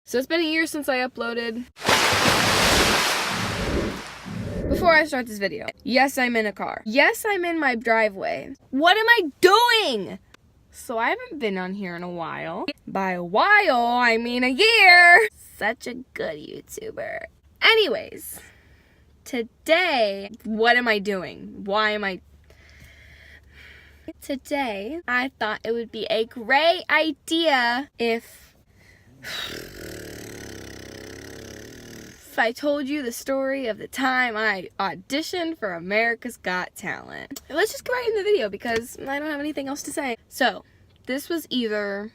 So it's been a year since I uploaded. Before I start this video, yes, I'm in a car. Yes, I'm in my driveway. What am I doing? So I haven't been on here in a while. By a while, I mean a year. Such a good YouTuber. Anyways, today, what am I doing? Why am I... Today, I thought it would be a great idea if I told you the story of the time I auditioned for America's Got Talent. Let's just go right in the video because I don't have anything else to say. So, this was either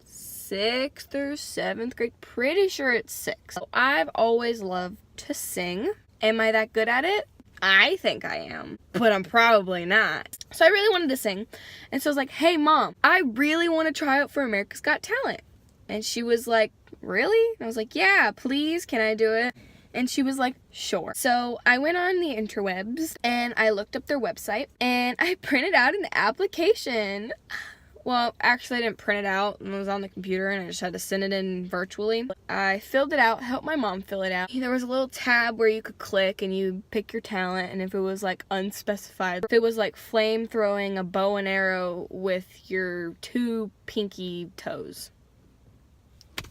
6th or 7th grade. Pretty sure it's 6th. So I've always loved to sing. Am I that good at it? I think I am, but I'm probably not. So I really wanted to sing. And so I was like, hey mom, I really want to try out for America's Got Talent. And she was like, really? And I was like, yeah, please, can I do it? And she was like, sure. So I went on the interwebs and I looked up their website and I printed out an application. Well, actually I didn't print it out. It was on the computer and I just had to send it in virtually. I filled it out, helped my mom fill it out. There was a little tab where you could click and you pick your talent, and if it was like unspecified, if it was like flame throwing a bow and arrow with your 2 pinky toes,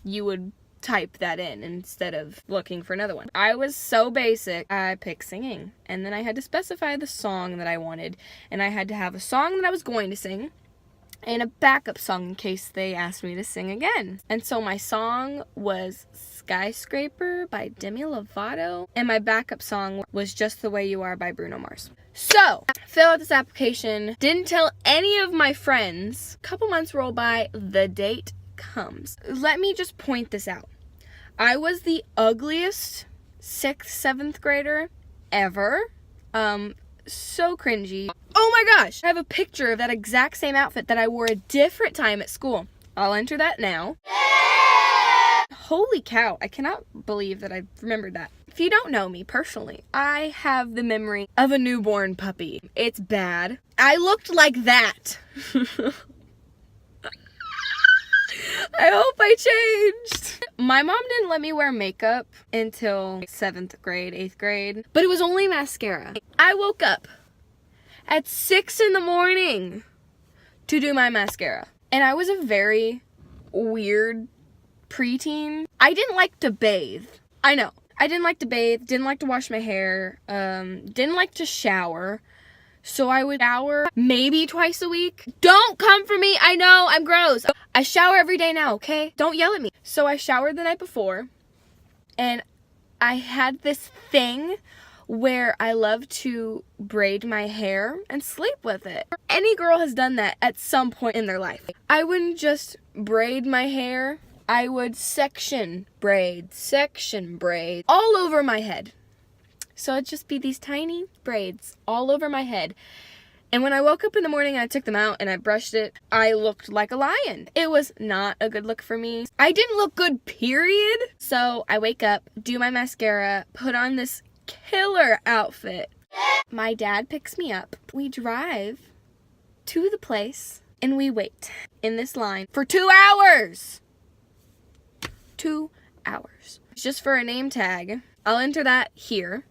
you would type that in instead of looking for another one. I was so basic, I picked singing. And then I had to specify the song that I wanted. And I had to have a song that I was going to sing and a backup song in case they asked me to sing again. And so my song was Skyscraper by Demi Lovato. And my backup song was Just the Way You Are by Bruno Mars. So, fill out this application. Didn't tell any of my friends. A couple months roll by, the date comes. Let me just point this out. I was the ugliest 6th, 7th grader ever. So cringy. Oh my gosh! I have a picture of that exact same outfit that I wore a different time at school. I'll enter that now. Holy cow, I cannot believe that I remembered that. If you don't know me personally, I have the memory of a newborn puppy. It's bad. I looked like that. I hope I changed. My mom didn't let me wear makeup until 7th grade, 8th grade, but it was only mascara. I woke up at 6 in the morning to do my mascara. And I was a very weird preteen. I didn't like to bathe. I know. I didn't like to bathe, didn't like to wash my hair, didn't like to shower. So I would shower maybe twice a week. Don't come for me. I know, I'm gross. I shower every day now, okay? Don't yell at me. So I showered the night before, and I had this thing where I love to braid my hair and sleep with it. Any girl has done that at some point in their life. I wouldn't just braid my hair. I would section braid all over my head. So it'd just be these tiny braids all over my head. And when I woke up in the morning and I took them out and I brushed it, I looked like a lion. It was not a good look for me. I didn't look good, period. So I wake up, do my mascara, put on this killer outfit. My dad picks me up. We drive to the place and we wait in this line for 2 hours. 2 hours. Just for a name tag. I'll enter that here.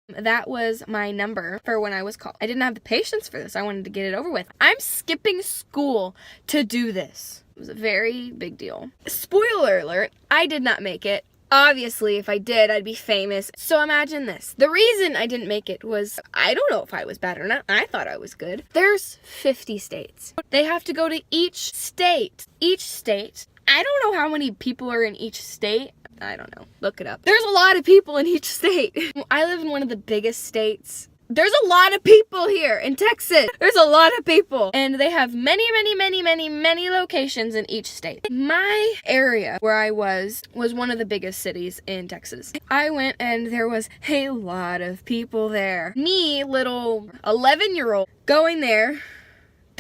That was my number for when I was called. I didn't have the patience for this. I wanted to get it over with. I'm skipping school to do this. It was a very big deal. Spoiler alert, I did not make it. Obviously, if I did, I'd be famous. So imagine this. The reason I didn't make it was, I don't know if I was bad or not. I thought I was good. There's 50 states. They have to go to each state. Each state. I don't know how many people are in each state. I don't know. Look it up. There's a lot of people in each state. I live in one of the biggest states. There's a lot of people here in Texas. There's a lot of people. And they have many locations in each state. My area where I was one of the biggest cities in Texas. I went and there was a lot of people there. Me, little 11-year-old, going there.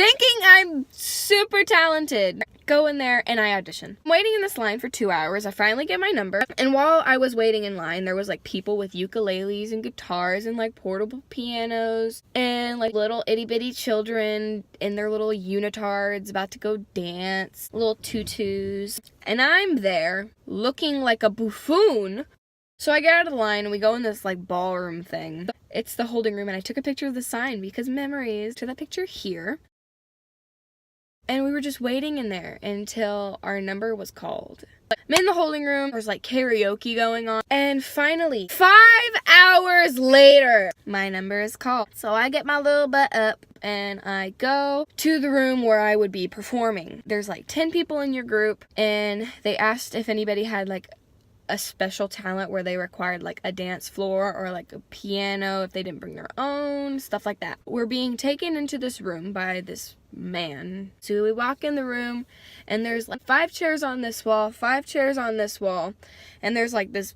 thinking I'm super talented. Go in there and I audition. I'm waiting in this line for 2 hours. I finally get my number. And while I was waiting in line, there was like people with ukuleles and guitars and like portable pianos and like little itty bitty children in their little unitards about to go dance, little tutus. And I'm there looking like a buffoon. So I get out of the line and we go in this like ballroom thing. It's the holding room and I took a picture of the sign because memories to that picture here. And we were just waiting in there until our number was called. I'm in the holding room, there was like karaoke going on. And finally, 5 hours later, my number is called. So I get my little butt up and I go to the room where I would be performing. There's like 10 people in your group and they asked if anybody had like a special talent where they required like a dance floor or like a piano if they didn't bring their own, stuff like that. We're being taken into this room by this man. So we walk in the room and there's like 5 chairs on this wall, 5 chairs on this wall, and there's like this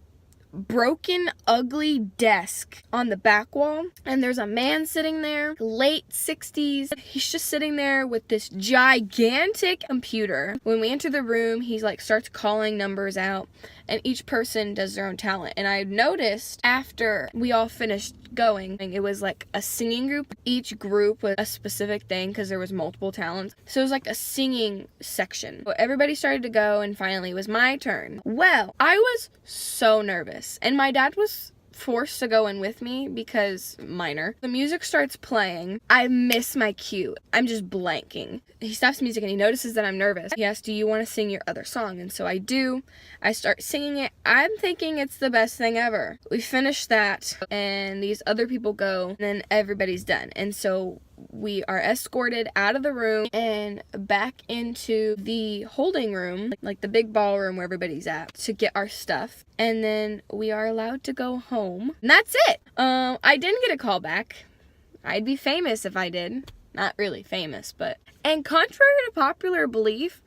broken, ugly desk on the back wall, and there's a man sitting there, late 60s. He's just sitting there with this gigantic computer. When we enter the room, he's like starts calling numbers out, and each person does their own talent. And I noticed after we all finished going, it was like a singing group. Each group was a specific thing because there was multiple talents. So it was like a singing section. So everybody started to go and finally it was my turn. Well, I was so nervous and my dad was forced to go in with me because minor. The music starts playing. I miss my cue. I'm just blanking. He stops music and he notices that I'm nervous. He asks, do you want to sing your other song? And so I do. I start singing it. I'm thinking it's the best thing ever. We finish that and these other people go and then everybody's done. And so we are escorted out of the room and back into the holding room, like the big ballroom where everybody's at, to get our stuff. And then we are allowed to go home. And that's it. I didn't get a call back. I'd be famous if I did. Not really famous, but... And contrary to popular belief,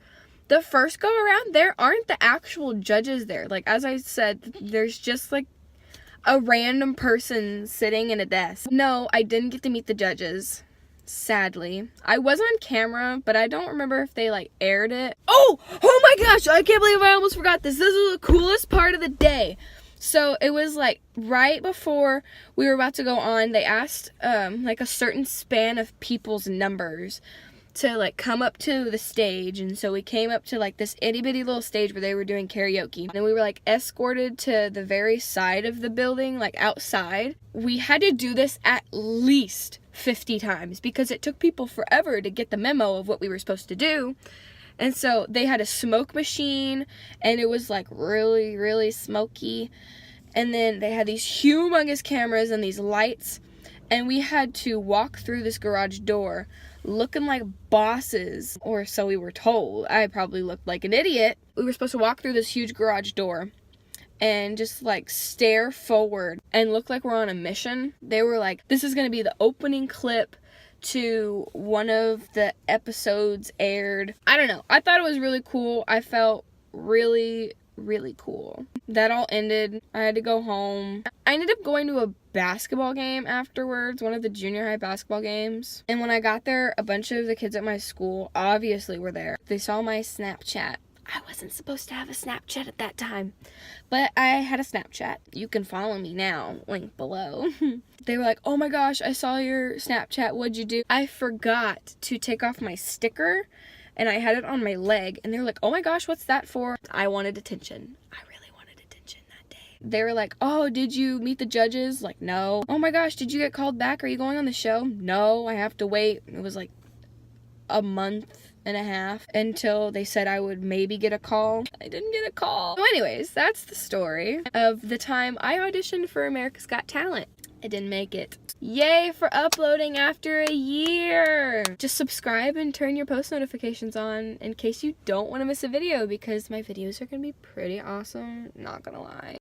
the first go around, there aren't the actual judges there. Like, as I said, there's just like a random person sitting in a desk. No, I didn't get to meet the judges. Sadly. I was on camera, but I don't remember if they like aired it. Oh my gosh, I can't believe I almost forgot this. This is the coolest part of the day. So it was like right before we were about to go on, they asked like a certain span of people's numbers to like come up to the stage. And so we came up to like this itty bitty little stage where they were doing karaoke. And we were like escorted to the very side of the building, like outside. We had to do this at least 50 times because it took people forever to get the memo of what we were supposed to do. And so they had a smoke machine and it was like really, really smoky. And then they had these humongous cameras and these lights. And we had to walk through this garage door looking like bosses, or so we were told. I probably looked like an idiot. We were supposed to walk through this huge garage door and just like stare forward and look like we're on a mission. They were like, this is going to be the opening clip to one of the episodes aired. I don't know. I thought it was really cool. I felt really, really cool. That all ended. I had to go home. I ended up going to a basketball game afterwards, one of the junior high basketball games. And when I got there, a bunch of the kids at my school obviously were there. They saw my Snapchat. I wasn't supposed to have a Snapchat at that time, but I had a Snapchat. You can follow me now, link below. They were like, oh my gosh, I saw your Snapchat, what'd you do? I forgot to take off my sticker, and I had it on my leg, and they were like, oh my gosh, what's that for? I wanted attention. I really wanted attention that day. They were like, oh, did you meet the judges? Like, no. Oh my gosh, did you get called back? Are you going on the show? No, I have to wait. It was like a month and a half until they said I would maybe get a call. I didn't get a call. So anyways, that's the story of the time I auditioned for America's Got Talent. I didn't make it. Yay for uploading after a year! Just subscribe and turn your post notifications on in case you don't want to miss a video because my videos are going to be pretty awesome, not gonna lie.